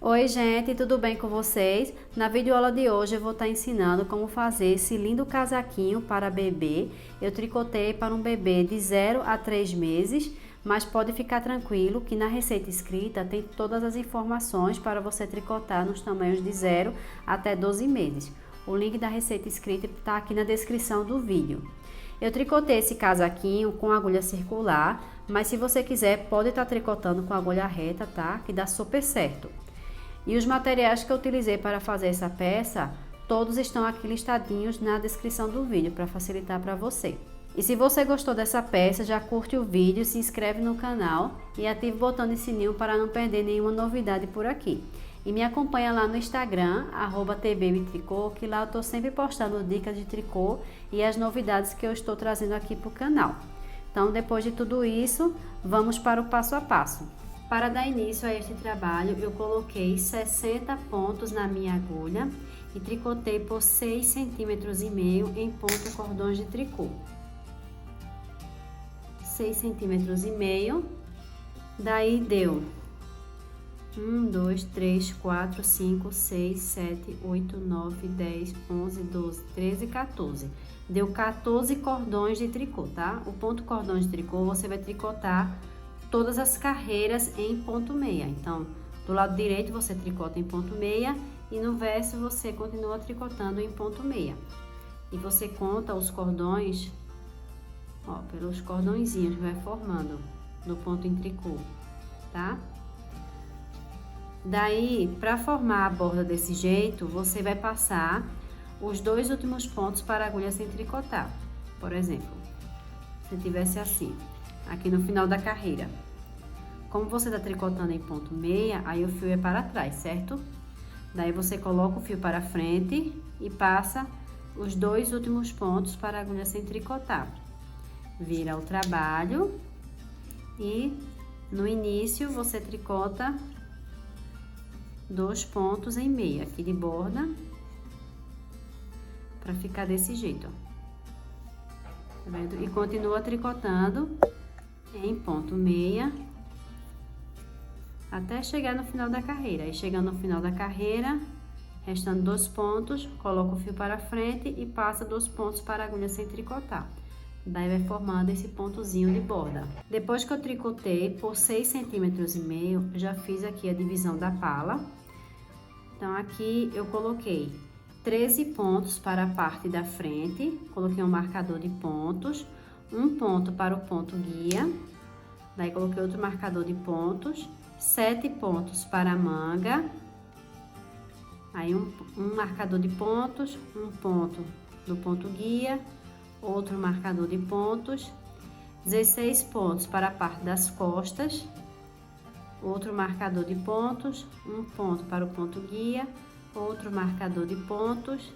Oi gente, tudo bem com vocês? Na videoaula de hoje eu vou estar ensinando como fazer esse lindo casaquinho para bebê. Eu tricotei para um bebê de 0 a 3 meses, mas pode ficar tranquilo que na receita escrita tem todas as informações para você tricotar nos tamanhos de 0 até 12 meses. O link da receita escrita está aqui na descrição do vídeo. Eu tricotei esse casaquinho com agulha circular, mas se você quiser pode estar tricotando com agulha reta, tá? Que dá super certo. E os materiais que eu utilizei para fazer essa peça, todos estão aqui listadinhos na descrição do vídeo, para facilitar para você. E se você gostou dessa peça, já curte o vídeo, se inscreve no canal e ativa o botão de sininho para não perder nenhuma novidade por aqui. E me acompanha lá no Instagram, @tbabytricô, que lá eu estou sempre postando dicas de tricô e as novidades que eu estou trazendo aqui para o canal. Então, depois de tudo isso, vamos para o passo a passo. Para dar início a este trabalho, eu coloquei 60 pontos na minha agulha e tricotei por 6,5 cm em ponta cordões de tricô. 6,5 cm, daí deu 1, 2, 3, 4, 5, 6, 7, 8, 9, 10, 11, 12, 13, 14. Deu 14 cordões de tricô, tá? O ponto cordão de tricô você vai tricotar todas as carreiras em ponto meia. Então, do lado direito você tricota em ponto meia e no verso você continua tricotando em ponto meia. E você conta os cordões, ó, pelos cordõezinhos que vai formando no ponto em tricô, tá? Daí, para formar a borda desse jeito, você vai passar os dois últimos pontos para a agulha sem tricotar. Por exemplo, se tivesse assim, aqui no final da carreira. Como você está tricotando em ponto meia, aí o fio é para trás, certo? Daí você coloca o fio para frente e passa os dois últimos pontos para a agulha sem tricotar. Vira o trabalho e no início você tricota 2 pontos em meia aqui de borda, para ficar desse jeito, ó. Tá vendo? E continua tricotando em ponto meia até chegar no final da carreira. Aí chegando no final da carreira, restando 2 pontos, coloca o fio para frente e passa 2 pontos para a agulha sem tricotar. Daí vai formando esse pontozinho de borda. Depois que eu tricotei por 6,5 cm, já fiz aqui a divisão da pala. Então aqui eu coloquei 13 pontos para a parte da frente, coloquei um marcador de pontos, um ponto para o ponto guia, daí coloquei outro marcador de pontos, 7 pontos para a manga, aí um marcador de pontos, um ponto do ponto guia, outro marcador de pontos, 16 pontos para a parte das costas, outro marcador de pontos, um ponto para o ponto guia, outro marcador de pontos,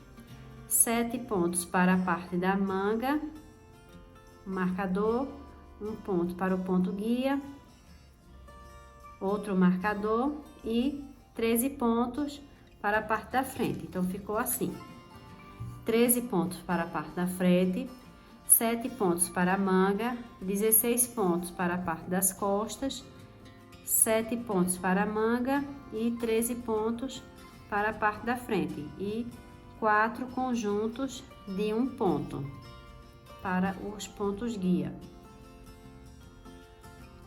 7 pontos para a parte da manga, um marcador, um ponto para o ponto guia, outro marcador e 13 pontos para a parte da frente. Então, ficou assim: 13 pontos para a parte da frente, 7 pontos para a manga, 16 pontos para a parte das costas, 7 pontos para a manga e 13 pontos para a parte da frente e 4 conjuntos de um ponto para os pontos guia,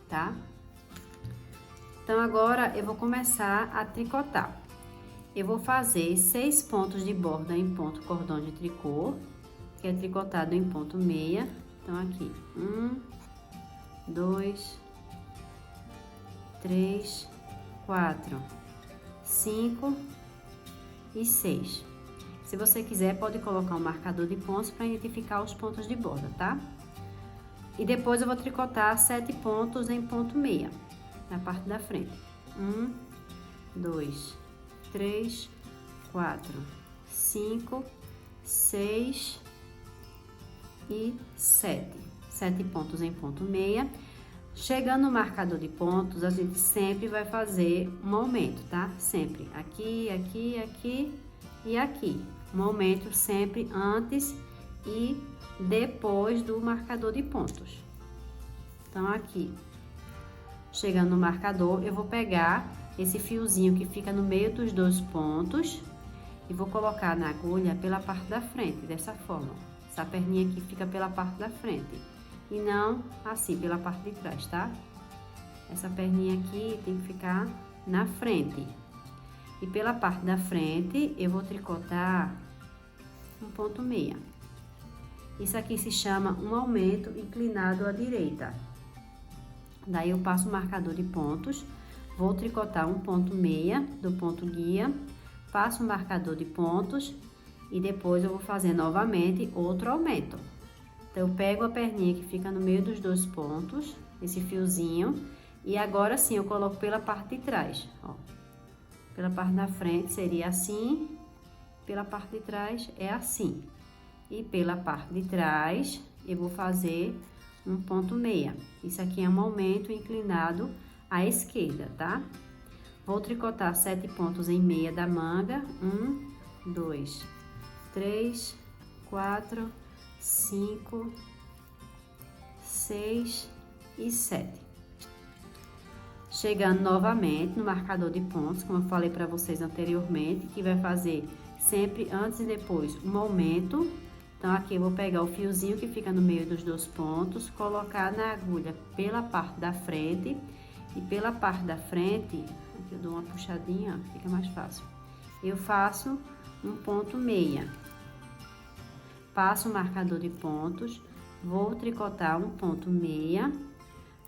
tá? Então, agora eu vou começar a tricotar. Eu vou fazer 6 pontos de borda em ponto cordão de tricô, que é tricotado em ponto meia. Então, aqui, 1, 2, 3, 4, 5 e 6. Se você quiser, pode colocar um marcador de pontos para identificar os pontos de borda, tá? E depois eu vou tricotar 7 pontos em ponto meia, na parte da frente. 1, 2, 3, 4, 5, 6 e 7. 7 pontos em ponto meia. Chegando no marcador de pontos, a gente sempre vai fazer um aumento, tá? Sempre aqui, aqui, aqui e aqui. Um aumento sempre antes e depois do marcador de pontos. Então, aqui, chegando no marcador, eu vou pegar esse fiozinho que fica no meio dos dois pontos e vou colocar na agulha pela parte da frente, dessa forma. Essa perninha aqui fica pela parte da frente e não assim, pela parte de trás, tá? Essa perninha aqui tem que ficar na frente. E pela parte da frente, eu vou tricotar um ponto meia. Isso aqui se chama um aumento inclinado à direita. Daí eu passo o marcador de pontos, vou tricotar um ponto meia do ponto guia, passo o marcador de pontos e depois eu vou fazer novamente outro aumento. Então eu pego a perninha que fica no meio dos dois pontos, esse fiozinho, e agora sim eu coloco pela parte de trás, ó. Pela parte da frente seria assim, pela parte de trás é assim. E pela parte de trás eu vou fazer um ponto meia. Isso aqui é um aumento inclinado à esquerda, tá? Vou tricotar 7 pontos em meia da manga. 1, 2, 3, 4, 5, 6 e 7. Chegando novamente no marcador de pontos, como eu falei para vocês anteriormente, que vai fazer sempre antes e depois um aumento. Então, aqui eu vou pegar o fiozinho que fica no meio dos dois pontos, colocar na agulha pela parte da frente e pela parte da frente, aqui eu dou uma puxadinha, fica mais fácil. Eu faço um ponto meia. Passo o marcador de pontos, vou tricotar um ponto meia.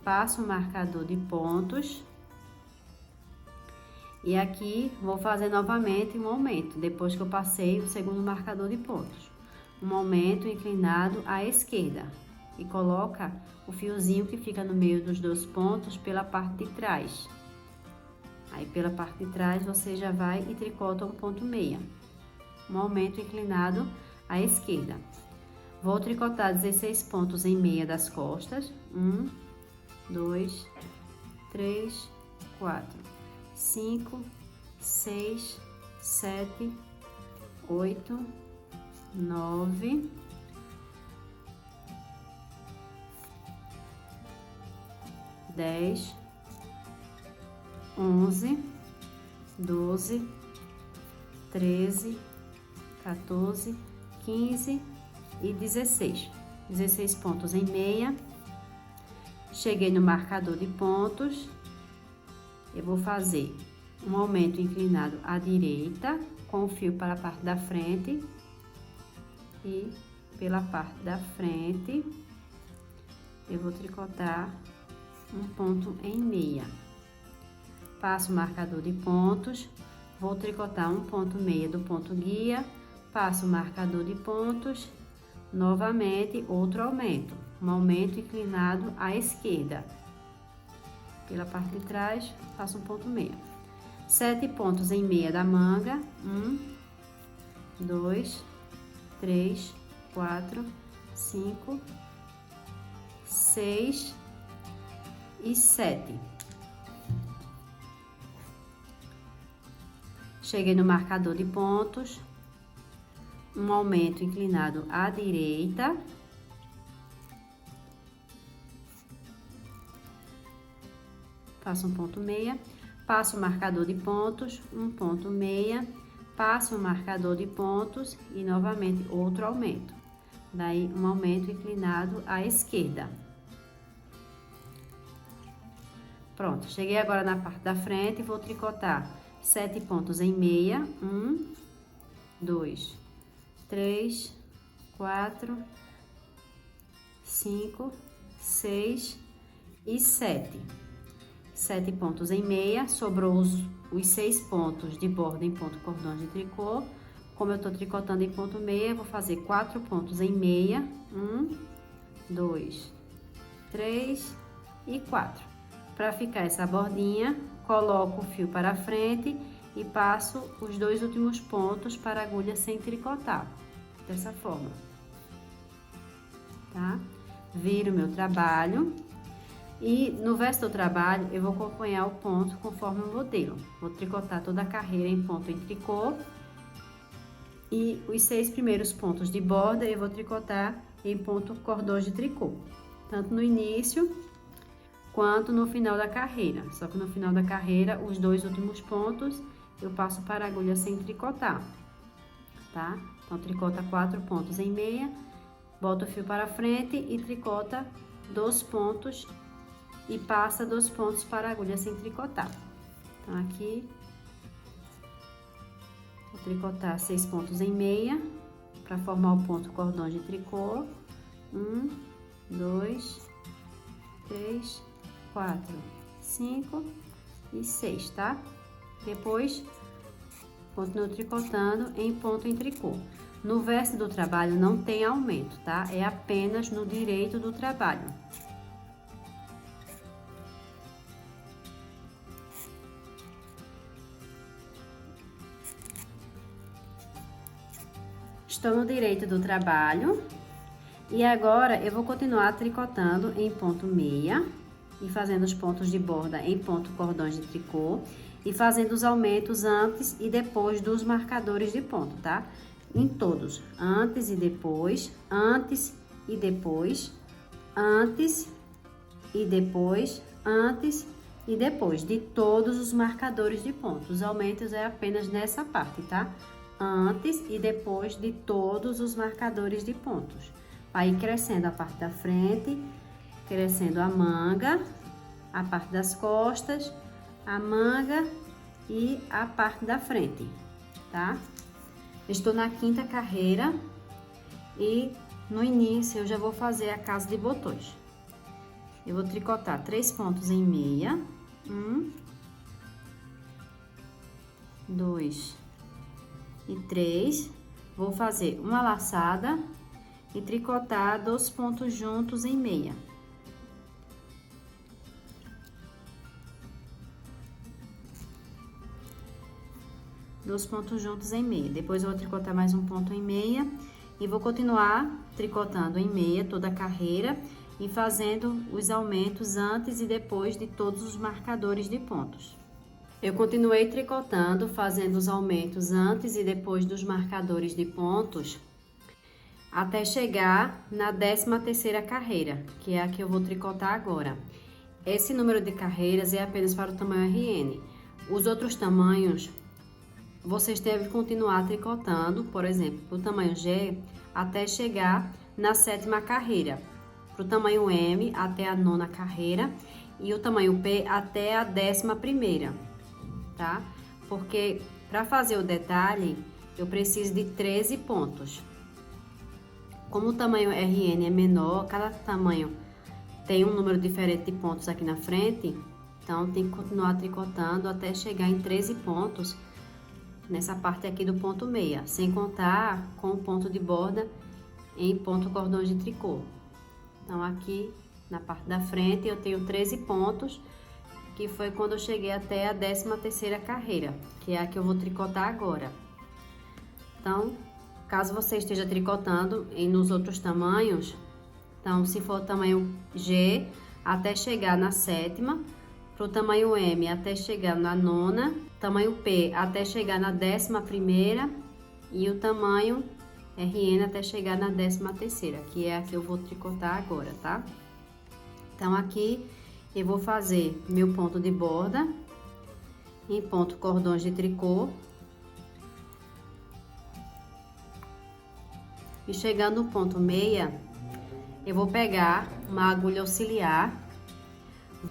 Passo o marcador de pontos e aqui vou fazer novamente um aumento, depois que eu passei o segundo marcador de pontos. Um aumento inclinado à esquerda e coloca o fiozinho que fica no meio dos dois pontos pela parte de trás. Aí pela parte de trás você já vai e tricota um ponto meia. Um aumento inclinado à esquerda. Vou tricotar 16 pontos em meia das costas. 1, 2, 3, 4, 5, 6, 7, 8, 9, 10, 11, 12, 13, 14, 15 e 16. 16 pontos em meia. Cheguei no marcador de pontos, eu vou fazer um aumento inclinado à direita, com o fio para a parte da frente e pela parte da frente, eu vou tricotar um ponto em meia. Passo o marcador de pontos, vou tricotar um ponto meia do ponto guia, passo o marcador de pontos, novamente outro aumento. Um aumento inclinado à esquerda. Pela parte de trás, faço um ponto meia. 7 pontos em meia da manga. 1, 2, 3, 4, 5, 6 e 7. Cheguei no marcador de pontos. Um aumento inclinado à direita. Faço um ponto meia, passo o marcador de pontos, um ponto meia, passo o marcador de pontos e novamente outro aumento. Daí um aumento inclinado à esquerda. Pronto, cheguei agora na parte da frente e vou tricotar 7 pontos em meia. 1, 2, 3, 4, 5, 6 e 7. 7 pontos em meia, sobrou os 6 pontos de borda em ponto cordão de tricô. Como eu tô tricotando em ponto meia, eu vou fazer 4 pontos em meia. 1, 2, 3 e 4. Para ficar essa bordinha, coloco o fio para a frente e passo os 2 últimos pontos para a agulha sem tricotar, dessa forma, tá? Viro o meu trabalho. E no resto do trabalho, eu vou acompanhar o ponto conforme o modelo. Vou tricotar toda a carreira em ponto em tricô. E os 6 primeiros pontos de borda, eu vou tricotar em ponto cordões de tricô. Tanto no início, quanto no final da carreira. Só que no final da carreira, os 2 últimos pontos eu passo para a agulha sem tricotar, tá? Então, tricota 4 pontos em meia, bota o fio para frente e tricota 2 pontos e passa 2 pontos para a agulha sem tricotar. Então, aqui, vou tricotar 6 pontos em meia para formar o ponto cordão de tricô. 1, 2, 3, 4, 5 e 6, tá? Depois, continuo tricotando em ponto em tricô. No verso do trabalho não tem aumento, tá? É apenas no direito do trabalho. Estou no direito do trabalho e agora eu vou continuar tricotando em ponto meia e fazendo os pontos de borda em ponto cordões de tricô e fazendo os aumentos antes e depois dos marcadores de ponto, tá? Em todos, antes e depois, antes e depois, antes e depois, antes e depois de todos os marcadores de ponto. Os aumentos é apenas nessa parte, tá? Antes e depois de todos os marcadores de pontos. Vai crescendo a parte da frente, crescendo a manga, a parte das costas, a manga e a parte da frente, tá? Estou na 5ª carreira e no início eu já vou fazer a casa de botões. Eu vou tricotar 3 pontos em meia, 1, 2 e 3. Vou fazer uma laçada e tricotar 2 pontos juntos em meia. Dois pontos juntos em meia. Depois eu vou tricotar mais um ponto em meia e vou continuar tricotando em meia toda a carreira e fazendo os aumentos antes e depois de todos os marcadores de pontos. Eu continuei tricotando, fazendo os aumentos antes e depois dos marcadores de pontos, até chegar na 13ª carreira, que é a que eu vou tricotar agora. Esse número de carreiras é apenas para o tamanho RN. Os outros tamanhos, vocês devem continuar tricotando, por exemplo, para o tamanho G, até chegar na 7ª carreira. Para o tamanho M, até a 9ª carreira. E o tamanho P, até a 11ª, tá? Porque para fazer o detalhe, eu preciso de 13 pontos. Como o tamanho RN é menor, cada tamanho tem um número diferente de pontos aqui na frente, então tem que continuar tricotando até chegar em 13 pontos nessa parte aqui do ponto meia, sem contar com o ponto de borda em ponto cordão de tricô. Então, aqui na parte da frente eu tenho 13 pontos, que foi quando eu cheguei até a 13ª carreira, que é a que eu vou tricotar agora. Então, caso você esteja tricotando nos outros tamanhos, então, se for o tamanho G, até chegar na 7ª, para o tamanho M, até chegar na 9ª, tamanho P, até chegar na 11ª, e o tamanho RN até chegar na 13ª, que é a que eu vou tricotar agora, tá? Então, aqui eu vou fazer meu ponto de borda em ponto cordões de tricô. E chegando no ponto meia, eu vou pegar uma agulha auxiliar,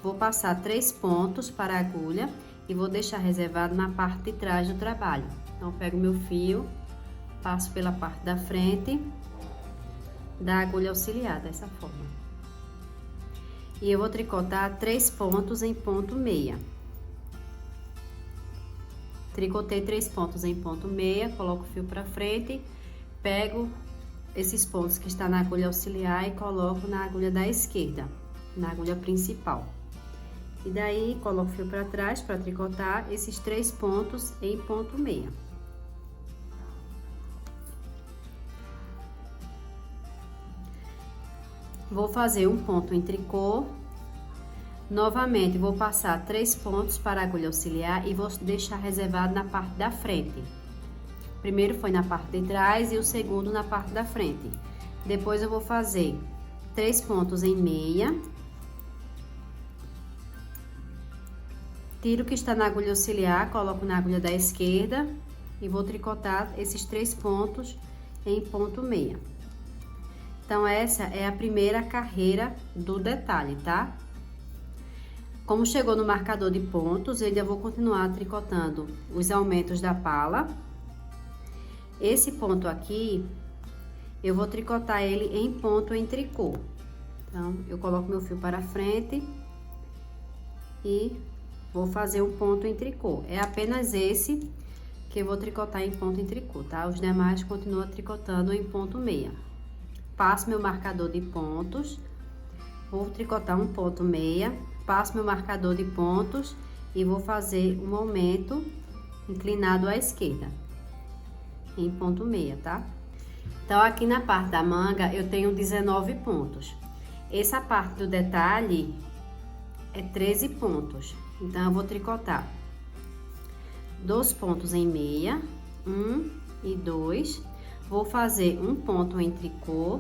vou passar 3 pontos para a agulha e vou deixar reservado na parte de trás do trabalho. Então, eu pego meu fio, passo pela parte da frente da agulha auxiliar, dessa forma. E eu vou tricotar 3 pontos em ponto meia. Tricotei 3 pontos em ponto meia, coloco o fio para frente, pego esses pontos que está na agulha auxiliar e coloco na agulha da esquerda, na agulha principal. E daí, coloco o fio para trás para tricotar esses 3 pontos em ponto meia. Vou fazer um ponto em tricô. Novamente, vou passar 3 pontos para a agulha auxiliar e vou deixar reservado na parte da frente. Primeiro foi na parte de trás e o segundo na parte da frente. Depois eu vou fazer 3 pontos em meia. Tiro o que está na agulha auxiliar, coloco na agulha da esquerda e vou tricotar esses 3 pontos em ponto meia. Então, essa é a primeira carreira do detalhe, tá? Como chegou no marcador de pontos, eu ainda vou continuar tricotando os aumentos da pala. Esse ponto aqui, eu vou tricotar ele em ponto em tricô. Então, eu coloco meu fio para frente e vou fazer um ponto em tricô. É apenas esse que eu vou tricotar em ponto em tricô, tá? Os demais continuam tricotando em ponto meia. Passo meu marcador de pontos, vou tricotar um ponto meia, passo meu marcador de pontos e vou fazer um aumento inclinado à esquerda, em ponto meia, tá? Então, aqui na parte da manga, eu tenho 19 pontos. Essa parte do detalhe é 13 pontos. Então, eu vou tricotar 2 pontos em meia, 1 e 2. Vou fazer um ponto em tricô.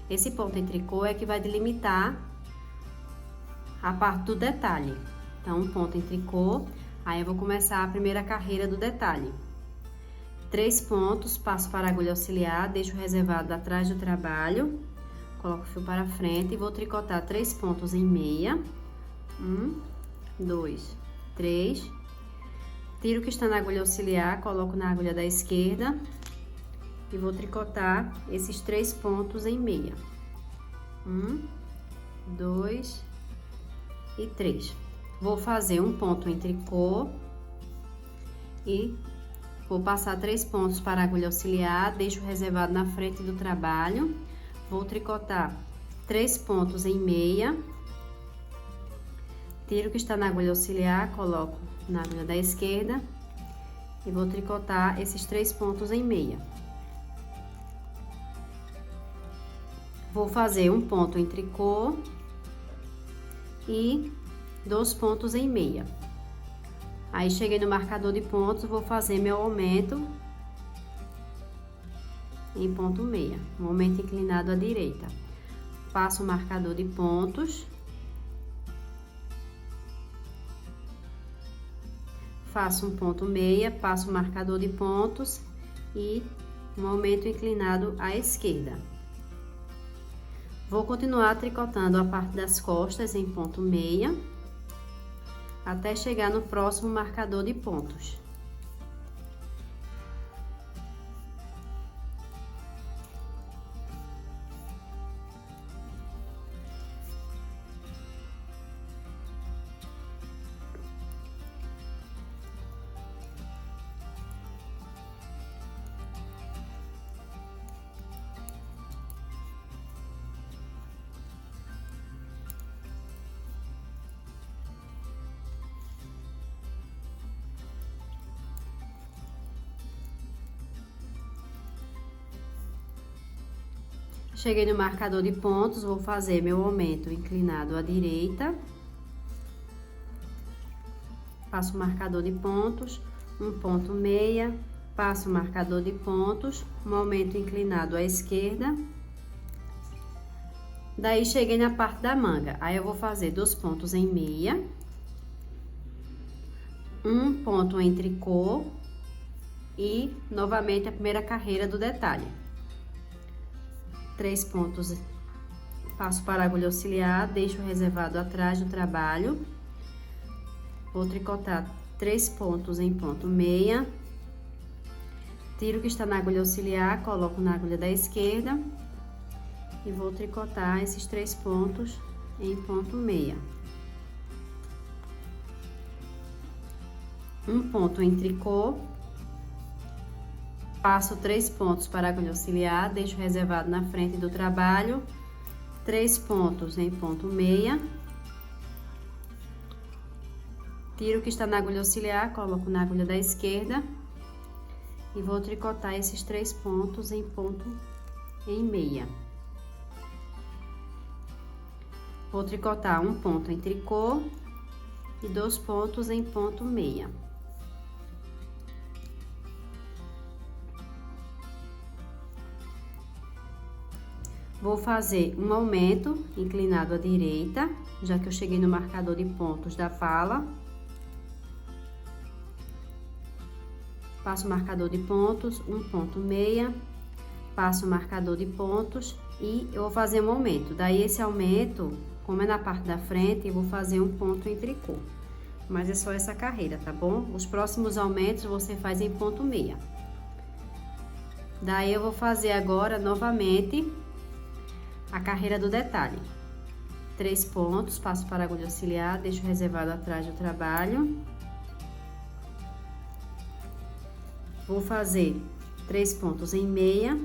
Esse ponto em tricô é que vai delimitar a parte do detalhe. Então, um ponto em tricô, aí eu vou começar a primeira carreira do detalhe. 3 pontos, passo para a agulha auxiliar, deixo reservado atrás do trabalho, coloco o fio para frente e vou tricotar 3 pontos em meia. 1, 2, 3. Tiro o que está na agulha auxiliar, coloco na agulha da esquerda e vou tricotar esses 3 pontos em meia. 1, 2 e 3. Vou fazer um ponto em tricô e vou passar 3 pontos para a agulha auxiliar, deixo reservado na frente do trabalho. Vou tricotar 3 pontos em meia. Tiro o que está na agulha auxiliar, coloco na agulha da esquerda e vou tricotar esses 3 pontos em meia. Vou fazer um ponto em tricô e 2 pontos em meia. Aí, cheguei no marcador de pontos, vou fazer meu aumento em ponto meia, um aumento inclinado à direita. Passo o marcador de pontos, faço um ponto meia, passo o marcador de pontos e um aumento inclinado à esquerda. Vou continuar tricotando a parte das costas em ponto meia, até chegar no próximo marcador de pontos. Cheguei no marcador de pontos, vou fazer meu aumento inclinado à direita. Passo o marcador de pontos, um ponto meia, passo o marcador de pontos, um aumento inclinado à esquerda. Daí, cheguei na parte da manga, aí eu vou fazer 2 pontos em meia, um ponto em tricô e, novamente, a primeira carreira do detalhe. 3 pontos, passo para a agulha auxiliar, deixo reservado atrás do trabalho. Vou tricotar 3 pontos em ponto meia. Tiro o que está na agulha auxiliar, coloco na agulha da esquerda. E vou tricotar esses 3 pontos em ponto meia. Um ponto em tricô. Passo 3 pontos para a agulha auxiliar, deixo reservado na frente do trabalho, 3 pontos em ponto meia. Tiro o que está na agulha auxiliar, coloco na agulha da esquerda e vou tricotar esses 3 pontos em ponto em meia. Vou tricotar um ponto em tricô e 2 pontos em ponto meia. Vou fazer um aumento inclinado à direita, já que eu cheguei no marcador de pontos da pala. passo o marcador de pontos, um ponto meia, passo o marcador de pontos e eu vou fazer um aumento. Daí esse aumento, como é na parte da frente, eu vou fazer um ponto em tricô. Mas é só essa carreira, tá bom? Os próximos aumentos você faz em ponto meia. Daí eu vou fazer agora novamente a carreira do detalhe. 3 pontos, passo para a agulha auxiliar, deixo reservado atrás do trabalho. Vou fazer 3 pontos em meia.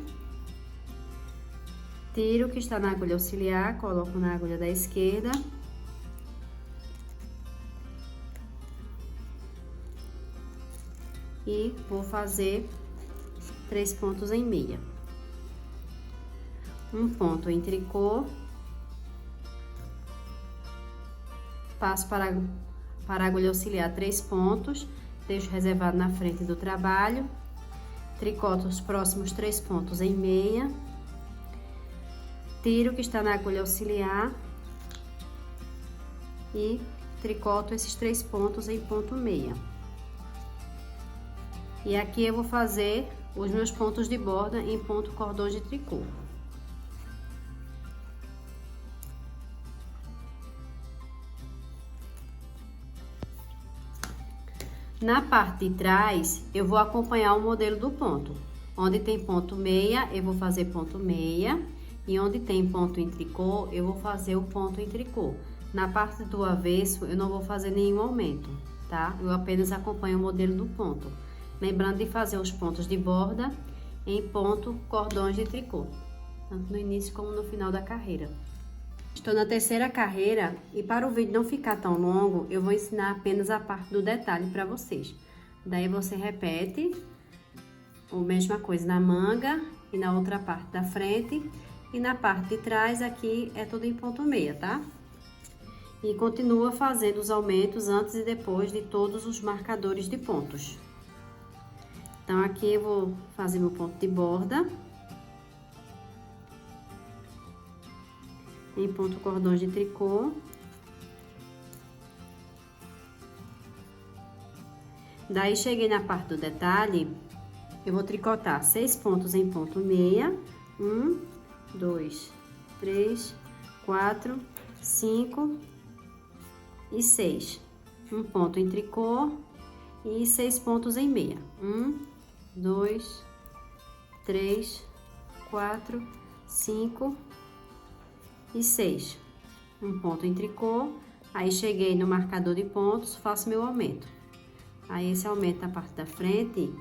Tiro o que está na agulha auxiliar, coloco na agulha da esquerda. E vou fazer 3 pontos em meia. Um ponto em tricô. Passo para a agulha auxiliar 3 pontos, deixo reservado na frente do trabalho. Tricoto os próximos 3 pontos em meia. Tiro o que está na agulha auxiliar e tricoto esses 3 pontos em ponto meia. E aqui eu vou fazer os meus pontos de borda em ponto cordões de tricô. Na parte de trás, eu vou acompanhar o modelo do ponto. Onde tem ponto meia, eu vou fazer ponto meia. E onde tem ponto em tricô, eu vou fazer o ponto em tricô. Na parte do avesso, eu não vou fazer nenhum aumento, tá? Eu apenas acompanho o modelo do ponto. Lembrando de fazer os pontos de borda em ponto cordões de tricô, tanto no início como no final da carreira. Estou na terceira carreira e para o vídeo não ficar tão longo, eu vou ensinar apenas a parte do detalhe para vocês. Daí você repete a mesma coisa na manga e na outra parte da frente. E na parte de trás aqui é tudo em ponto meia, tá? E continua fazendo os aumentos antes e depois de todos os marcadores de pontos. Então, aqui eu vou fazer meu ponto de borda. Em ponto cordões de tricô. Daí, cheguei na parte do detalhe, eu vou tricotar 6 pontos em ponto meia. 1, 2, 3, 4, 5 e 6. Um ponto em tricô e 6 pontos em meia. 1, 2, 3, 4, 5 e 6. Um ponto em tricô. Aí cheguei no marcador de pontos, faço meu aumento. Aí esse aumento na parte da frente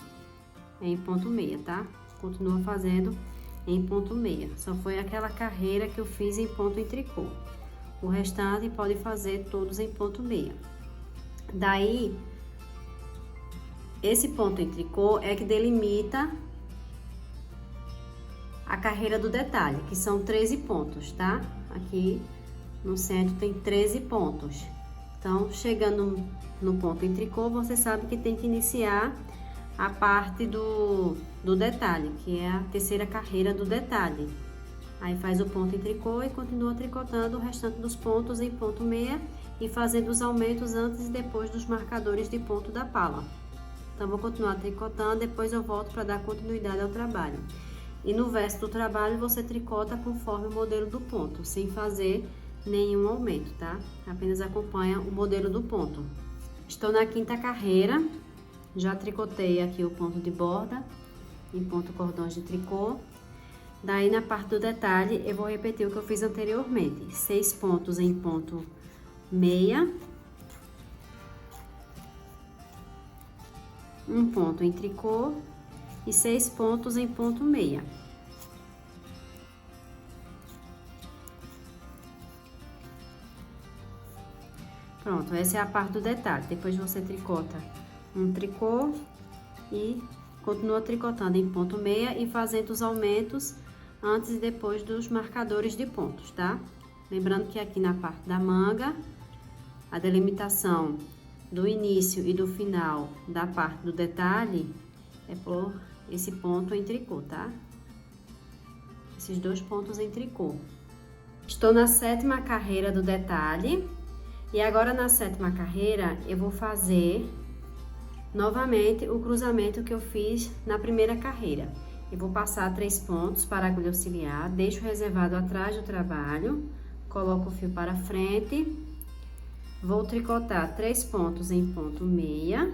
é em ponto meia, tá? Continuo fazendo em ponto meia. Só foi aquela carreira que eu fiz em ponto em tricô. O restante pode fazer todos em ponto meia. Daí, esse ponto em tricô é que delimita a carreira do detalhe, que são 13 pontos, tá? Aqui no centro tem 13 pontos. Então, chegando no ponto em tricô, você sabe que tem que iniciar a parte do detalhe, que é a terceira carreira do detalhe. Aí faz o ponto em tricô e continua tricotando o restante dos pontos em ponto meia e fazendo os aumentos antes e depois dos marcadores de ponto da pala. Então, vou continuar tricotando, depois eu volto para dar continuidade ao trabalho. E no verso do trabalho, você tricota conforme o modelo do ponto, sem fazer nenhum aumento, tá? Apenas acompanha o modelo do ponto. Estou na quinta carreira. Já tricotei aqui o ponto de borda em ponto cordões de tricô. Daí, na parte do detalhe, eu vou repetir o que eu fiz anteriormente. 6 pontos em ponto meia. Um ponto em tricô e 6 pontos em ponto meia. Pronto, essa é a parte do detalhe. Depois você tricota um tricô e continua tricotando em ponto meia e fazendo os aumentos antes e depois dos marcadores de pontos, tá? Lembrando que aqui na parte da manga, a delimitação do início e do final da parte do detalhe é por esse ponto em tricô, tá? Esses 2 pontos em tricô. Estou na sétima carreira do detalhe. E agora, na sétima carreira, eu vou fazer Novamente, o cruzamento que eu fiz na primeira carreira. Eu vou passar 3 pontos para a agulha auxiliar, deixo reservado atrás do trabalho, coloco o fio para frente, vou tricotar 3 pontos em ponto meia.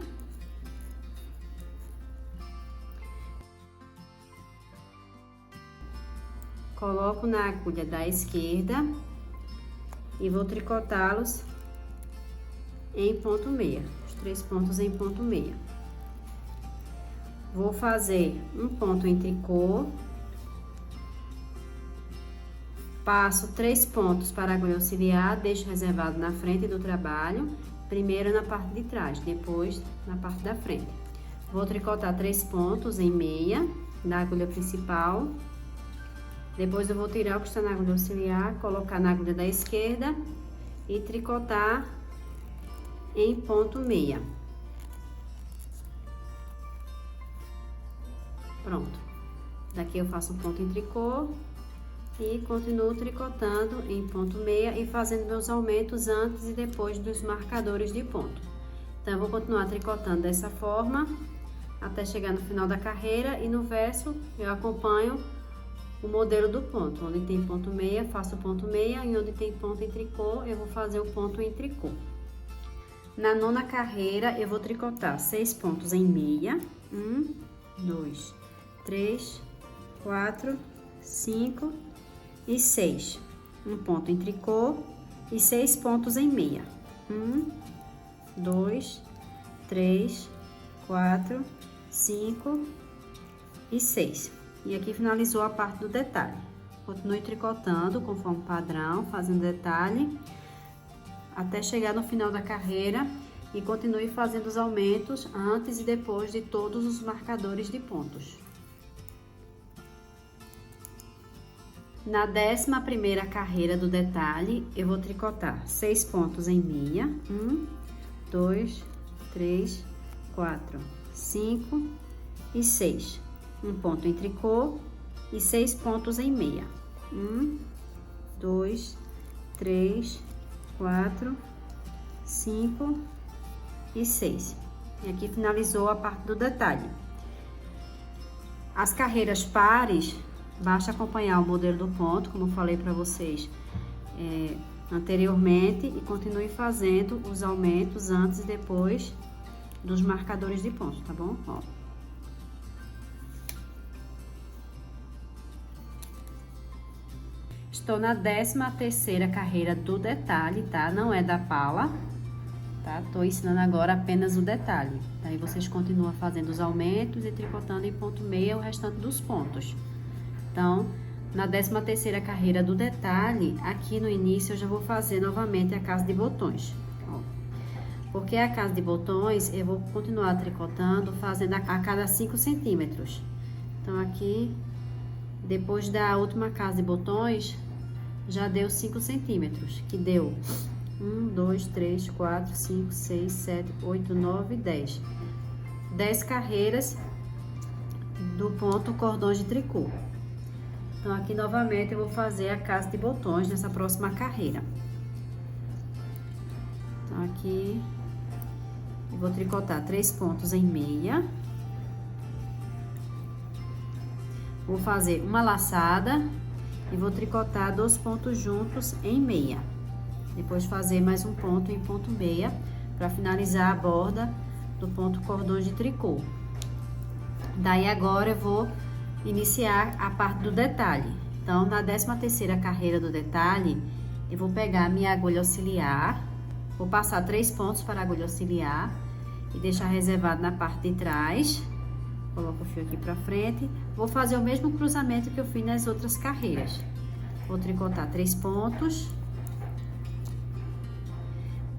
Coloco na agulha da esquerda e vou tricotá-los em ponto meia, os 3 pontos em ponto meia. Vou fazer um ponto em tricô, passo 3 pontos para a agulha auxiliar, deixo reservado na frente do trabalho, primeiro na parte de trás, depois na parte da frente. Vou tricotar 3 pontos em meia da agulha principal. Depois eu vou tirar o que está na agulha auxiliar, colocar na agulha da esquerda e tricotar em ponto meia. Pronto. Daqui eu faço um ponto em tricô e continuo tricotando em ponto meia e fazendo meus aumentos antes e depois dos marcadores de ponto. Então, eu vou continuar tricotando dessa forma até chegar no final da carreira e no verso eu acompanho o modelo do ponto. Onde tem ponto meia, faço ponto meia, e onde tem ponto em tricô, eu vou fazer o ponto em tricô. Na nona carreira, eu vou tricotar 6 pontos em meia. 1, 2, 3, 4, 5 e 6. Um ponto em tricô e 6 pontos em meia. 1, 2, 3, 4, 5 e 6. E aqui finalizou a parte do detalhe. Continue tricotando conforme padrão, fazendo detalhe, até chegar no final da carreira e continue fazendo os aumentos antes e depois de todos os marcadores de pontos. Na 11ª carreira do detalhe, eu vou tricotar 6 pontos em meia. 1, 2, 3, 4, 5 e 6. Um ponto em tricô e 6 pontos em meia. 1, 2, 3, 4, 5 e 6. E aqui finalizou a parte do detalhe. As carreiras pares, basta acompanhar o modelo do ponto, como eu falei para vocês anteriormente, e continue fazendo os aumentos antes e depois dos marcadores de ponto, tá bom? Ó. Estou na 13ª carreira do detalhe, tá? Não é da pala, tá? Tô ensinando agora apenas o detalhe. Daí vocês continuam fazendo os aumentos e tricotando em ponto meia o restante dos pontos. Então, na 13ª carreira do detalhe, aqui no início eu já vou fazer novamente a casa de botões. Ó. Porque a casa de botões eu vou continuar tricotando, fazendo a cada 5 centímetros. Então, aqui, depois da última casa de botões, já deu 5 centímetros, que deu 1, 2, 3, 4, 5, 6, 7, 8, 9, 10. 10 carreiras do ponto cordões de tricô. Então, aqui novamente eu vou fazer a casa de botões nessa próxima carreira. Então, aqui eu vou tricotar 3 pontos em meia. Vou fazer uma laçada e vou tricotar 2 pontos juntos em meia. Depois fazer mais um ponto em ponto meia para finalizar a borda do ponto cordões de tricô. Daí agora eu vou iniciar a parte do detalhe. Então, na 13ª carreira do detalhe, eu vou pegar a minha agulha auxiliar, vou passar 3 pontos para a agulha auxiliar e deixar reservado na parte de trás. Coloco o fio aqui pra frente. Vou fazer o mesmo cruzamento que eu fiz nas outras carreiras. Vou tricotar 3 pontos.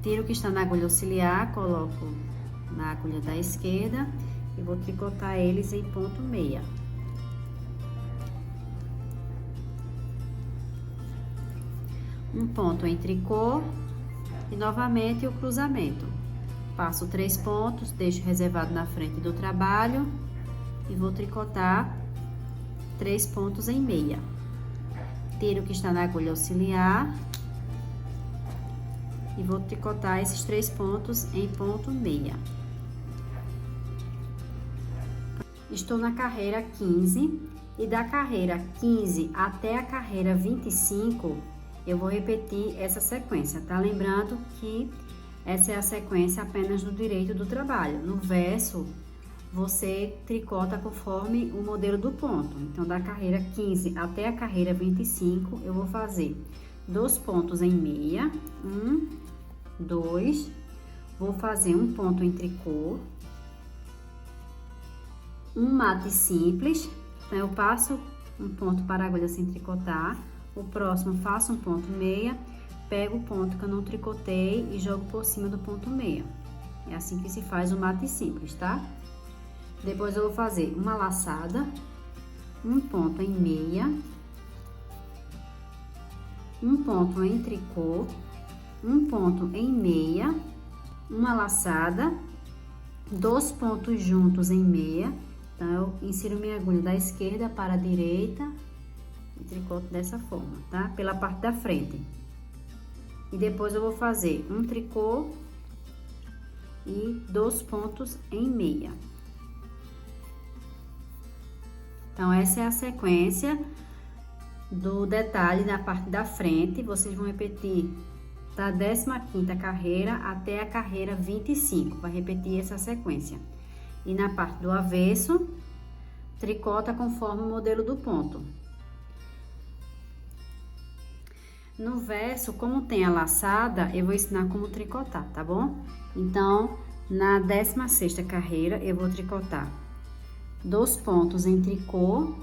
Tiro o que está na agulha auxiliar, coloco na agulha da esquerda e vou tricotar eles em ponto meia. Um ponto em tricô e novamente o cruzamento. Passo 3 pontos, deixo reservado na frente do trabalho e vou tricotar 3 pontos em meia. Tiro o que está na agulha auxiliar e vou tricotar esses 3 pontos em ponto meia. Estou na carreira 15 e da carreira 15 até a carreira 25, eu vou repetir essa sequência, tá? Lembrando que essa é a sequência apenas do direito do trabalho. No verso, você tricota conforme o modelo do ponto. Então, da carreira 15 até a carreira 25, eu vou fazer 2 pontos em meia, 1, 2, vou fazer um ponto em tricô, um mate simples, então eu passo um ponto para a agulha sem tricotar, o próximo faço um ponto meia, pego o ponto que eu não tricotei e jogo por cima do ponto meia. É assim que se faz o mate simples, tá? Depois eu vou fazer uma laçada, um ponto em meia, um ponto em tricô, um ponto em meia, uma laçada, 2 pontos juntos em meia. Então, eu insiro minha agulha da esquerda para a direita e tricoto dessa forma, tá? Pela parte da frente. E depois eu vou fazer um tricô e 2 pontos em meia. Então, essa é a sequência do detalhe na parte da frente. Vocês vão repetir da 15ª carreira até a carreira 25. Vai repetir essa sequência. E na parte do avesso, tricota conforme o modelo do ponto. No verso, como tem a laçada, eu vou ensinar como tricotar, tá bom? Então, na 16ª carreira, eu vou tricotar 2 pontos em tricô,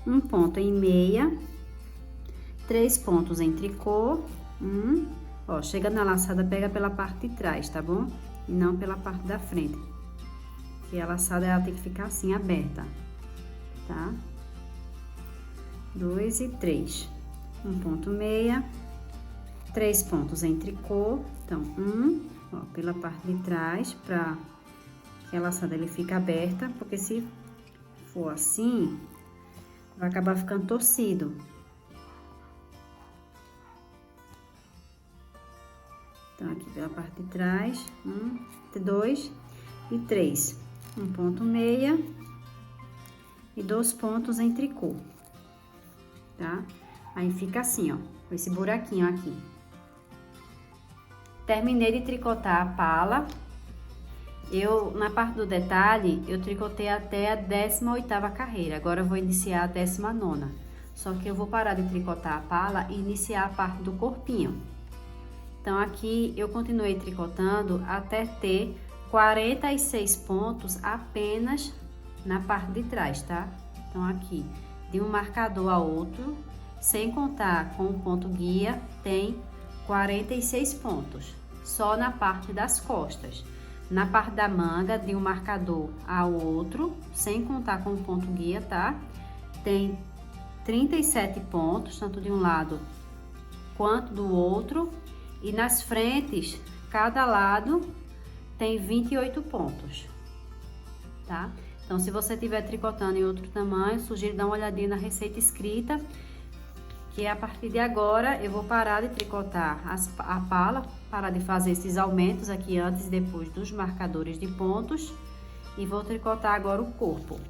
um ponto em meia, 3 pontos em tricô, ó, chega na laçada, pega pela parte de trás, tá bom? E não pela parte da frente, que a laçada ela tem que ficar assim, aberta, tá? 2 e 3, um ponto meia, 3 pontos em tricô, então, ó, pela parte de trás, pra que a laçada ele fica aberta, porque se for assim, vai acabar ficando torcido. Então, aqui pela parte de trás, 2 e 3. Um ponto meia e 2 pontos em tricô, tá? Aí fica assim, ó, com esse buraquinho aqui. Terminei de tricotar a pala. Na parte do detalhe, eu tricotei até a 18ª carreira. Agora eu vou iniciar a 19ª. Só que eu vou parar de tricotar a pala e iniciar a parte do corpinho. Então, aqui eu continuei tricotando até ter 46 pontos apenas na parte de trás, tá? Então, aqui, de um marcador a outro, sem contar com o ponto guia, tem 46 pontos, só na parte das costas. Na parte da manga, de um marcador ao outro, sem contar com o ponto guia, tá? Tem 37 pontos, tanto de um lado quanto do outro. E nas frentes, cada lado tem 28 pontos, tá? Então, se você estiver tricotando em outro tamanho, sugiro dar uma olhadinha na receita escrita, que a partir de agora eu vou parar de tricotar a pala, parar de fazer esses aumentos aqui antes e depois dos marcadores de pontos, e vou tricotar agora o corpo.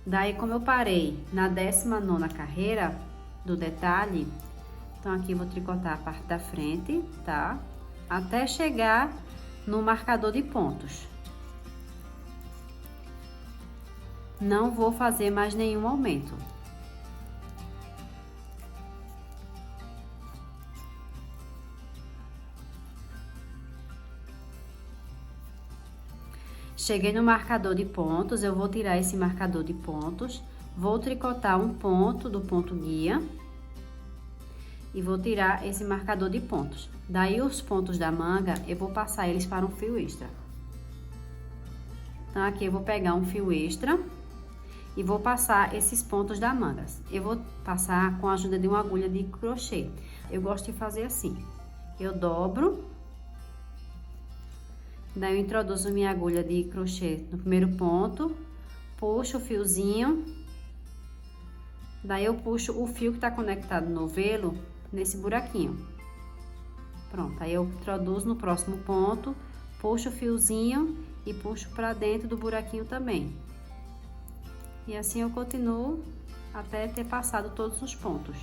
Daí, como eu parei na 19ª carreira do detalhe, então, aqui eu vou tricotar a parte da frente, tá? Até chegar no marcador de pontos. Não vou fazer mais nenhum aumento. Cheguei no marcador de pontos, eu vou tirar esse marcador de pontos, vou tricotar um ponto do ponto guia e vou tirar esse marcador de pontos. Daí, os pontos da manga, eu vou passar eles para um fio extra. Então, aqui eu vou pegar um fio extra e vou passar esses pontos da manga. Eu vou passar com a ajuda de uma agulha de crochê. Eu gosto de fazer assim. Eu dobro, daí eu introduzo minha agulha de crochê no primeiro ponto, puxo o fiozinho, daí eu puxo o fio que tá conectado no novelo nesse buraquinho. Pronto, aí eu introduzo no próximo ponto, puxo o fiozinho e puxo para dentro do buraquinho também. E assim eu continuo até ter passado todos os pontos.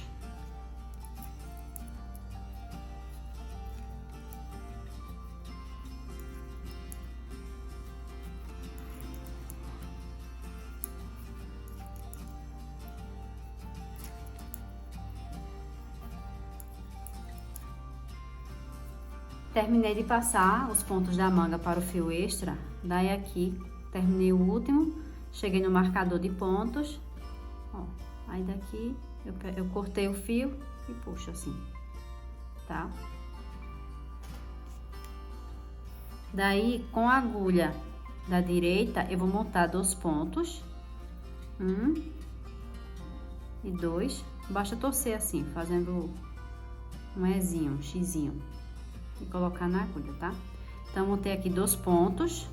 Terminei de passar os pontos da manga para o fio extra, daí aqui terminei o último, cheguei no marcador de pontos, ó, aí daqui eu cortei o fio e puxo assim, tá? Daí com a agulha da direita eu vou montar 2 pontos, 1 e 2, basta torcer assim, fazendo um Ezinho, um xizinho. E colocar na agulha, tá? Então, montei aqui 2 pontos,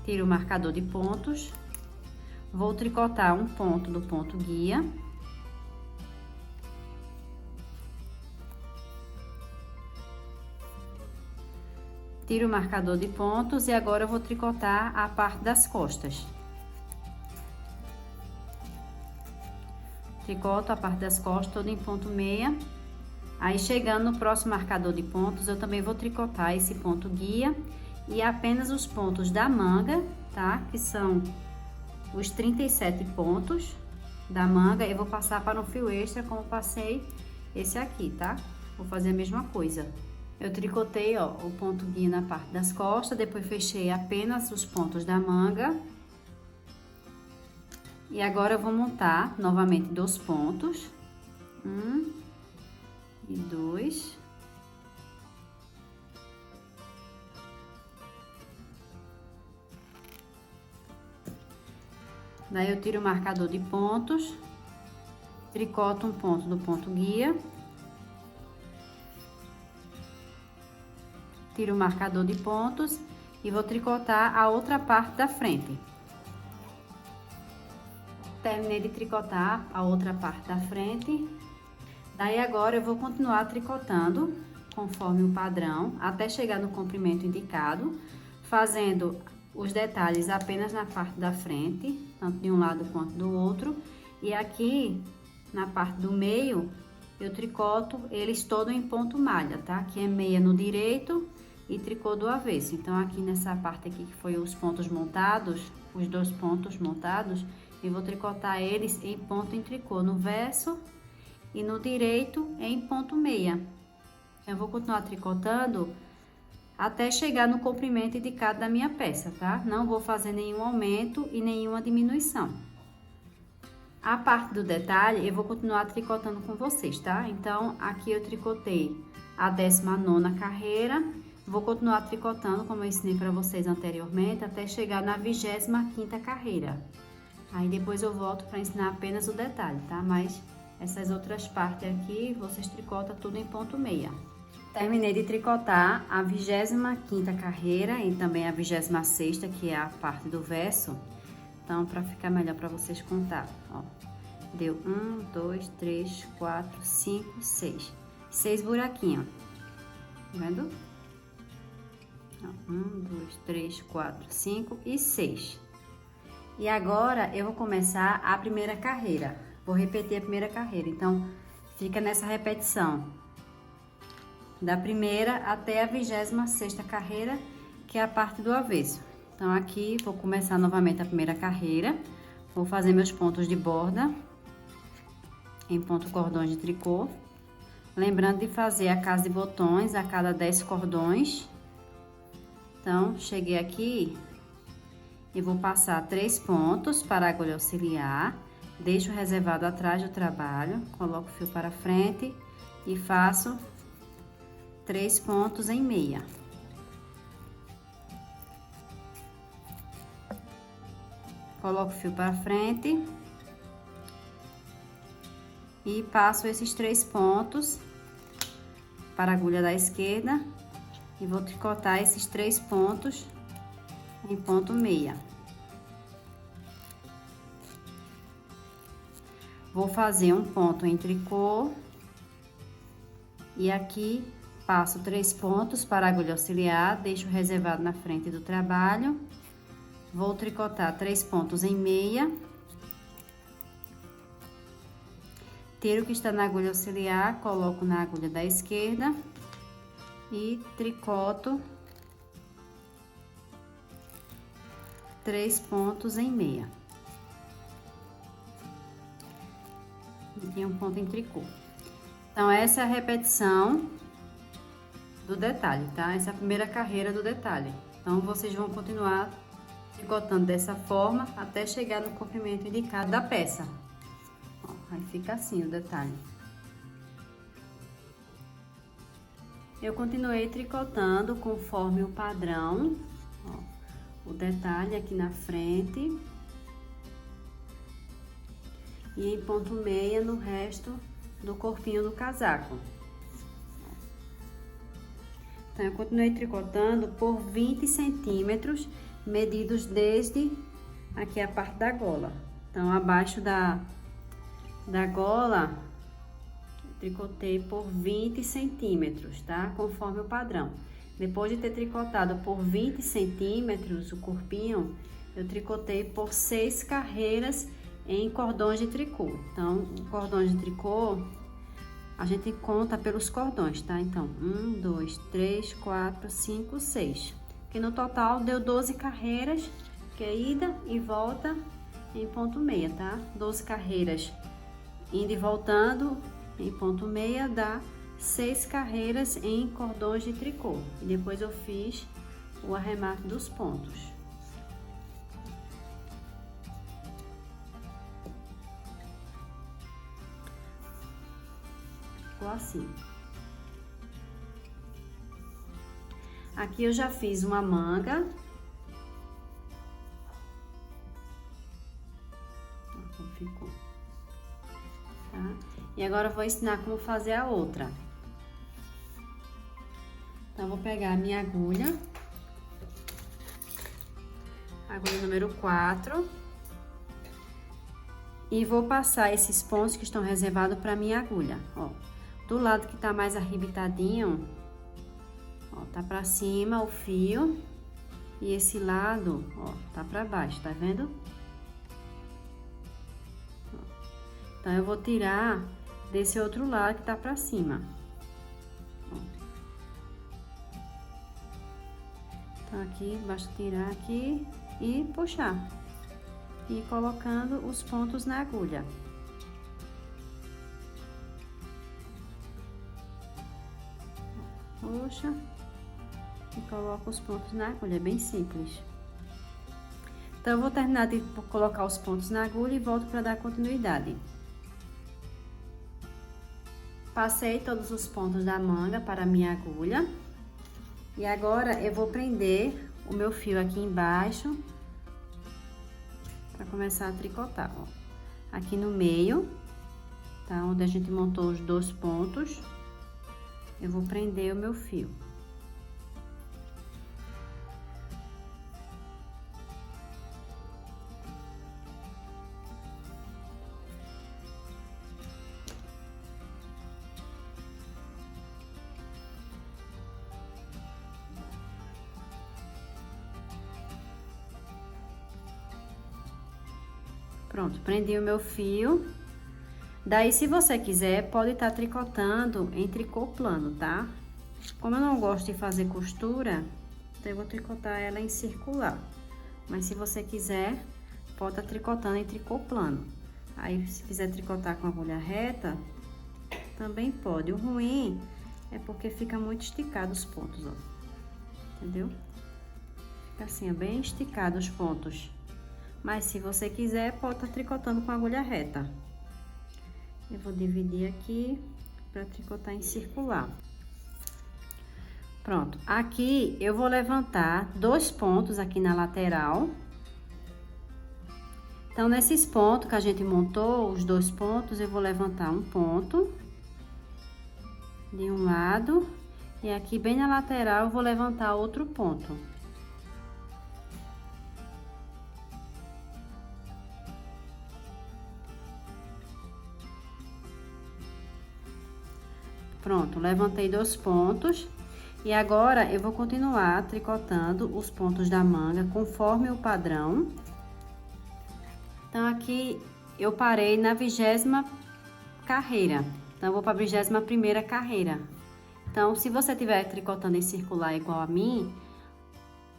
tiro o marcador de pontos, vou tricotar um ponto do ponto guia. Tiro o marcador de pontos e agora eu vou tricotar a parte das costas. Tricoto a parte das costas toda em ponto meia. Aí, chegando no próximo marcador de pontos, eu também vou tricotar esse ponto guia e apenas os pontos da manga, tá? Que são os 37 pontos da manga, eu vou passar para um fio extra, como passei esse aqui, tá? Vou fazer a mesma coisa. Eu tricotei, ó, o ponto guia na parte das costas, depois fechei apenas os pontos da manga. E agora eu vou montar novamente 2 pontos. 1 e 2. Daí eu tiro o marcador de pontos, tricoto um ponto do ponto guia, tiro o marcador de pontos e vou tricotar a outra parte da frente. Terminei de tricotar a outra parte da frente. Daí agora eu vou continuar tricotando conforme o padrão, até chegar no comprimento indicado, fazendo os detalhes apenas na parte da frente, tanto de um lado quanto do outro. E aqui, na parte do meio, eu tricoto eles todo em ponto malha, tá? Que é meia no direito e tricô do avesso. Então, aqui nessa parte aqui, que foi os pontos montados, os 2 pontos montados, eu vou tricotar eles em ponto em tricô, no verso e no direito em ponto meia. Eu vou continuar tricotando até chegar no comprimento indicado da minha peça, tá? Não vou fazer nenhum aumento e nenhuma diminuição. A parte do detalhe eu vou continuar tricotando com vocês, tá? Então, aqui eu tricotei a 19ª carreira, vou continuar tricotando como eu ensinei para vocês anteriormente, até chegar na 25ª carreira. Aí depois eu volto para ensinar apenas o detalhe, tá? Mas essas outras partes aqui, vocês tricotam tudo em ponto meia. Terminei de tricotar a 25ª carreira e também a 26ª, que é a parte do verso. Então, para ficar melhor para vocês contar, ó. Deu 1, 2, 3, 4, 5, 6. 6 buraquinhos. Tá vendo? 1, 2, 3, 4, 5 e 6. E agora, eu vou começar a primeira carreira. Vou repetir a primeira carreira, então, fica nessa repetição. Da primeira até a 26ª carreira, que é a parte do avesso. Então, aqui, vou começar novamente a primeira carreira. Vou fazer meus pontos de borda em ponto cordões de tricô. Lembrando de fazer a casa de botões a cada 10 cordões. Então, cheguei aqui e vou passar 3 pontos para a agulha auxiliar. Deixo reservado atrás do trabalho, coloco o fio para frente e faço 3 pontos em meia. Coloco o fio para frente e passo esses 3 pontos para a agulha da esquerda e vou tricotar esses 3 pontos em ponto meia. Vou fazer um ponto em tricô e aqui Passo 3 pontos para a agulha auxiliar, deixo reservado na frente do trabalho. Vou tricotar 3 pontos em meia. Tiro o que está na agulha auxiliar, coloco na agulha da esquerda e tricoto 3 pontos em meia. E um ponto em tricô. Então, essa é a repetição do detalhe, tá? Essa é a primeira carreira do detalhe. Então, vocês vão continuar tricotando dessa forma até chegar no comprimento indicado da peça. Ó, aí fica assim o detalhe. Eu continuei tricotando conforme o padrão, ó, o detalhe aqui na frente. E em ponto meia no resto do corpinho do casaco. Então, eu continuei tricotando por 20 centímetros, medidos desde aqui a parte da gola. Então, abaixo da gola, tricotei por 20 centímetros, tá? Conforme o padrão. Depois de ter tricotado por 20 centímetros o corpinho, eu tricotei por 6 carreiras em cordões de tricô. Então, cordões de tricô, a gente conta pelos cordões, tá? Então, 1, 2, 3, 4, 5, 6. Que no total deu 12 carreiras, que é ida e volta em ponto meia, tá? 12 carreiras indo e voltando em ponto meia dá 6 carreiras em cordões de tricô. E depois eu fiz o arremate dos pontos. Ficou assim. Aqui eu já fiz uma manga. Olha como ficou. Tá? E agora eu vou ensinar como fazer a outra. Então, eu vou pegar a minha agulha. Agulha número 4. E vou passar esses pontos que estão reservados para minha agulha, ó. Do lado que tá mais arrebitadinho, ó, tá pra cima o fio. E esse lado, ó, tá pra baixo, tá vendo? Então, eu vou tirar desse outro lado que tá pra cima. Ó. Então, aqui, basta tirar aqui e puxar. E colocando os pontos na agulha. Puxa e coloco os pontos na agulha, é bem simples. Então, eu vou terminar de colocar os pontos na agulha e volto para dar continuidade. Passei todos os pontos da manga para a minha agulha. E agora, eu vou prender o meu fio aqui embaixo para começar a tricotar, ó. Aqui no meio, tá? Onde a gente montou os 2 pontos, eu vou prender o meu fio. Pronto, prendi o meu fio. Daí, se você quiser, pode estar tricotando em tricô plano, tá? Como eu não gosto de fazer costura, então eu vou tricotar ela em circular. Mas se você quiser, pode estar tricotando em tricô plano. Aí, se quiser tricotar com agulha reta, também pode. O ruim é porque fica muito esticado os pontos, ó. Entendeu? Fica assim, é bem esticado os pontos. Mas se você quiser, pode estar tricotando com agulha reta. Eu vou dividir aqui para tricotar em circular. Pronto, aqui eu vou levantar 2 pontos aqui na lateral. Então, nesses pontos que a gente montou, os 2 pontos, eu vou levantar um ponto de um lado e aqui bem na lateral eu vou levantar outro ponto. Pronto, levantei 2 pontos. E agora, eu vou continuar tricotando os pontos da manga conforme o padrão. Então, aqui eu parei na 20ª carreira. Então, eu vou para a 21ª carreira. Então, se você estiver tricotando em circular igual a mim,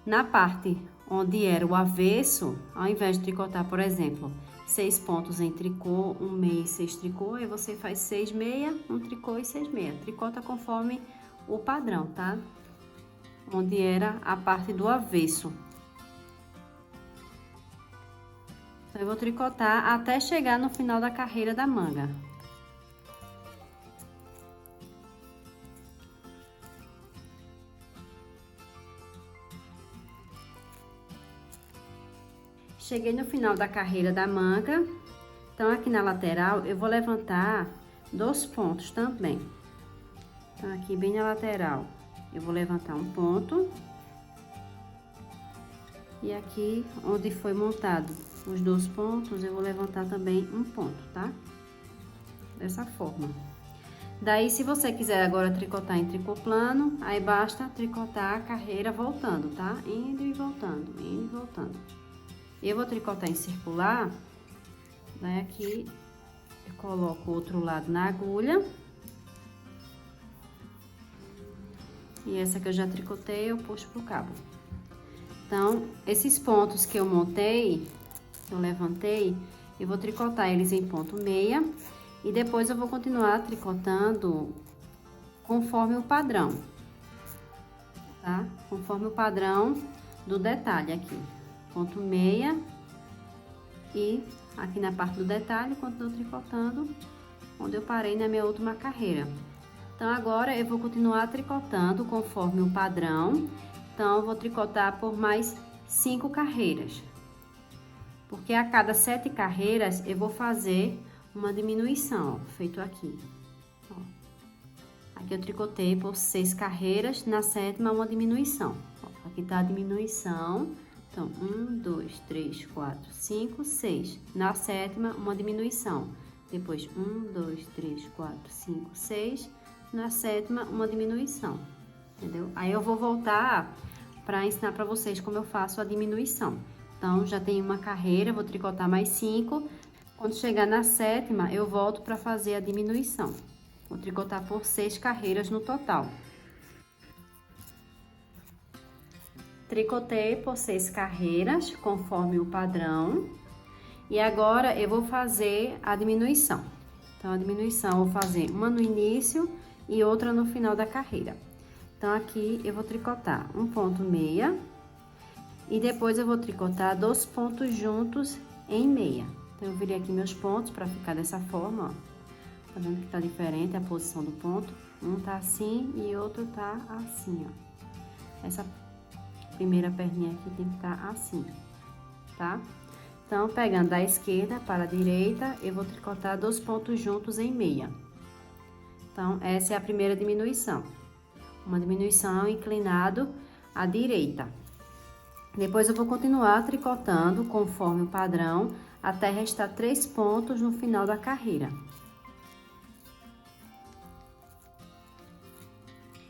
na parte onde era o avesso, ao invés de tricotar, por exemplo, 6 pontos em tricô, 1 meia e 6 tricô, aí você faz 6 meia, 1 tricô e 6 meia. Tricota conforme o padrão, tá? Onde era a parte do avesso. Então, eu vou tricotar até chegar no final da carreira da manga. Cheguei no final da carreira da manga. Então, aqui na lateral, eu vou levantar 2 pontos também. Então, aqui bem na lateral, eu vou levantar um ponto. E aqui, onde foi montado os 2 pontos, eu vou levantar também um ponto, tá? Dessa forma. Daí, se você quiser agora tricotar em tricô plano, aí basta tricotar a carreira voltando, tá? Indo e voltando, indo e voltando. Eu vou tricotar em circular, daí aqui eu coloco o outro lado na agulha. E essa que eu já tricotei, eu puxo pro cabo. Então, esses pontos que eu montei, que eu levantei, eu vou tricotar eles em ponto meia. E depois eu vou continuar tricotando conforme o padrão, tá? Conforme o padrão do detalhe aqui. Ponto meia. E aqui na parte do detalhe, continuo tricotando onde eu parei na minha última carreira. Então, agora eu vou continuar tricotando conforme o padrão. Então, eu vou tricotar por mais 5 carreiras. Porque a cada 7 carreiras, eu vou fazer uma diminuição, ó, feito aqui. Ó. Aqui eu tricotei por 6 carreiras, na 7ª uma diminuição. Ó, aqui tá a diminuição. Então, 1, 2, 3, 4, 5, 6. Na 7ª, uma diminuição. Depois, 1, 2, 3, 4, 5, 6. Na 7ª, uma diminuição. Entendeu? Aí eu vou voltar para ensinar para vocês como eu faço a diminuição. Então, já tem uma carreira, vou tricotar mais 5. Quando chegar na 7ª, eu volto para fazer a diminuição. Vou tricotar por 6 carreiras no total. Tricotei por 6 carreiras, conforme o padrão. E agora, eu vou fazer a diminuição. Então, a diminuição eu vou fazer uma no início e outra no final da carreira. Então, aqui eu vou tricotar um ponto meia. E depois eu vou tricotar 2 pontos juntos em meia. Então, eu virei aqui meus pontos para ficar dessa forma, ó. Tá vendo que tá diferente a posição do ponto? Um tá assim e outro tá assim, ó. Essa primeira perninha aqui tem que estar assim, tá? Então, pegando da esquerda para a direita, eu vou tricotar 2 pontos juntos em meia. Então, essa é a primeira diminuição. Uma diminuição inclinado à direita. Depois, eu vou continuar tricotando conforme o padrão, até restar 3 pontos no final da carreira.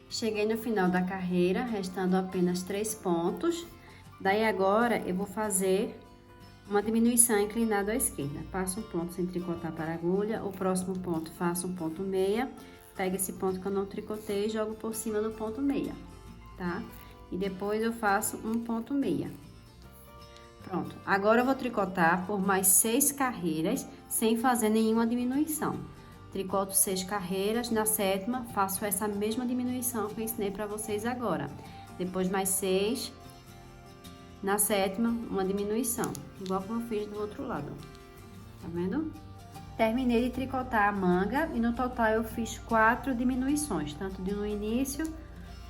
Cheguei no final da carreira, restando apenas 3 pontos. Daí, agora, eu vou fazer uma diminuição inclinada à esquerda. Passo um ponto sem tricotar para a agulha, o próximo ponto faço um ponto meia, pego esse ponto que eu não tricotei e jogo por cima do ponto meia, tá? E depois eu faço um ponto meia. Pronto, agora eu vou tricotar por mais 6 carreiras, sem fazer nenhuma diminuição. Tricoto 6 carreiras, na 7ª faço essa mesma diminuição que eu ensinei para vocês agora. Depois mais 6, na 7ª uma diminuição, igual como eu fiz do outro lado, tá vendo? Terminei de tricotar a manga e no total eu fiz 4 diminuições, tanto no início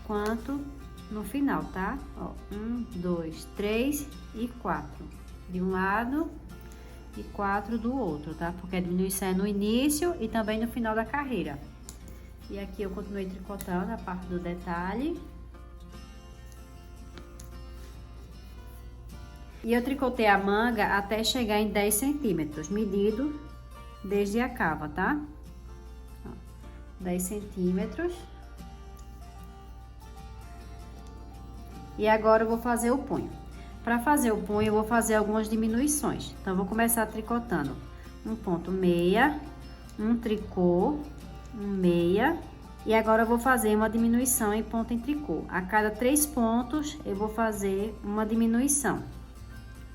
quanto no final, tá? Ó, 1, 2, 3 e 4 de um lado e 4 do outro, tá? Porque a diminuição é no início e também no final da carreira. E aqui eu continuei tricotando a parte do detalhe. E eu tricotei a manga até chegar em 10 centímetros, medido desde a cava, tá? Ó, 10 centímetros. E agora eu vou fazer o punho. Para fazer o punho, eu vou fazer algumas diminuições. Então, eu vou começar tricotando um ponto meia, um tricô, um meia. E agora eu vou fazer uma diminuição em ponto em tricô. A cada 3 pontos, eu vou fazer uma diminuição.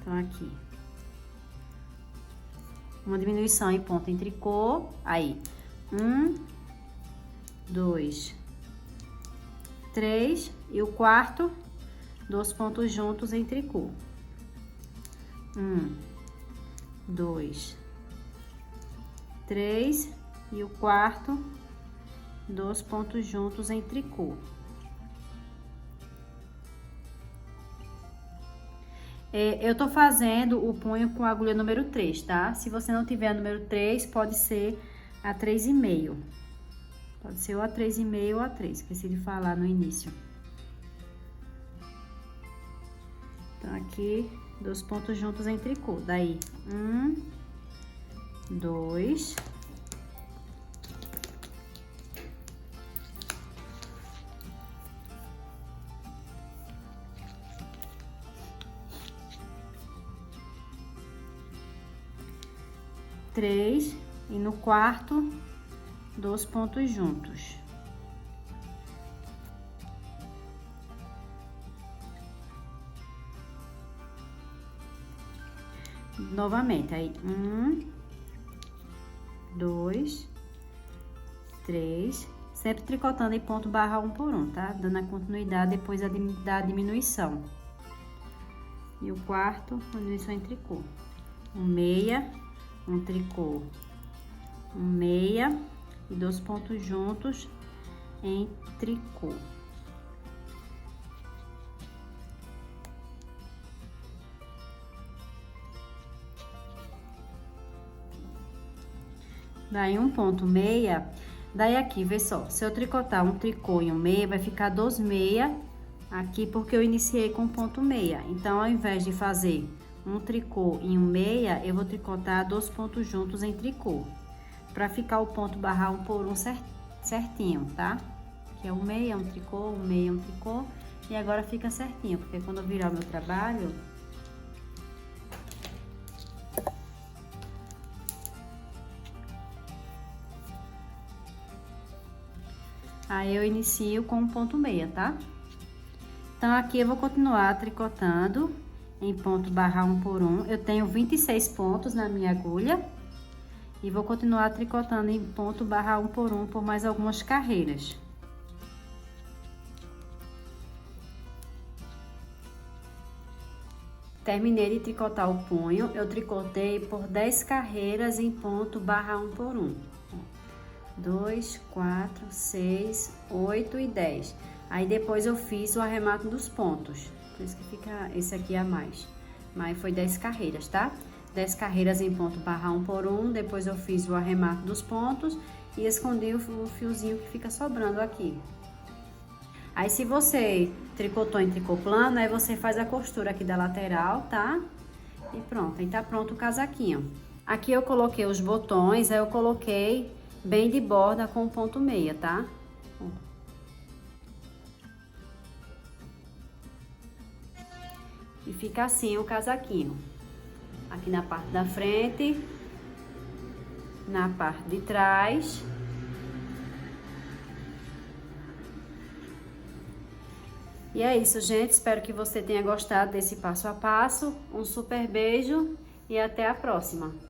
Então, aqui. Uma diminuição em ponto em tricô. Aí, 1, 2, 3. E o quarto, 2 pontos juntos em tricô. 1, 2, 3. E o quarto, 2 pontos juntos em tricô. Eu tô fazendo o punho com a agulha número 3, tá? Se você não tiver a número 3, pode ser a 3,5. Pode ser ou a 3,5 ou a 3, esqueci de falar no início. Então, aqui, 2 pontos juntos em tricô. Daí, 1, 2... 3 e no quarto, 2 pontos juntos. Novamente, aí 1, 2, 3, sempre tricotando em ponto barra 1 por 1, tá? Dando a continuidade depois da diminuição. E o quarto, diminuição em tricô. Um meia, um tricô, um meia e 2 pontos juntos em tricô. Daí um ponto meia, daí aqui, vê só, se eu tricotar um tricô e um meia, vai ficar 2 meia aqui, porque eu iniciei com ponto meia. Então, ao invés de fazer um tricô e um meia, eu vou tricotar 2 pontos juntos em tricô, pra ficar o ponto barra 1 por 1 certinho, tá? Que é um meia, um tricô, um meia, um tricô, e agora fica certinho, porque quando eu virar o meu trabalho, aí eu inicio com um ponto meia, tá? Então, aqui eu vou continuar tricotando em ponto barra 1 por 1. Eu tenho 26 pontos na minha agulha. E vou continuar tricotando em ponto barra 1 por 1 por mais algumas carreiras. Terminei de tricotar o punho, eu tricotei por 10 carreiras em ponto barra 1 por 1. 2, 4, 6, 8 e 10. Aí depois eu fiz o arremate dos pontos, por isso que fica esse aqui a mais. Mas foi 10 carreiras, tá? 10 carreiras em ponto barra 1 por 1, depois eu fiz o arremate dos pontos e escondi o fiozinho que fica sobrando aqui. Aí se você tricotou em tricô plano, aí você faz a costura aqui da lateral, tá? E pronto, aí tá pronto o casaquinho. Aqui eu coloquei os botões, aí eu coloquei bem de borda com ponto meia, tá? E fica assim o casaquinho. Aqui na parte da frente, na parte de trás. E é isso, gente. Espero que você tenha gostado desse passo a passo. Um super beijo e até a próxima.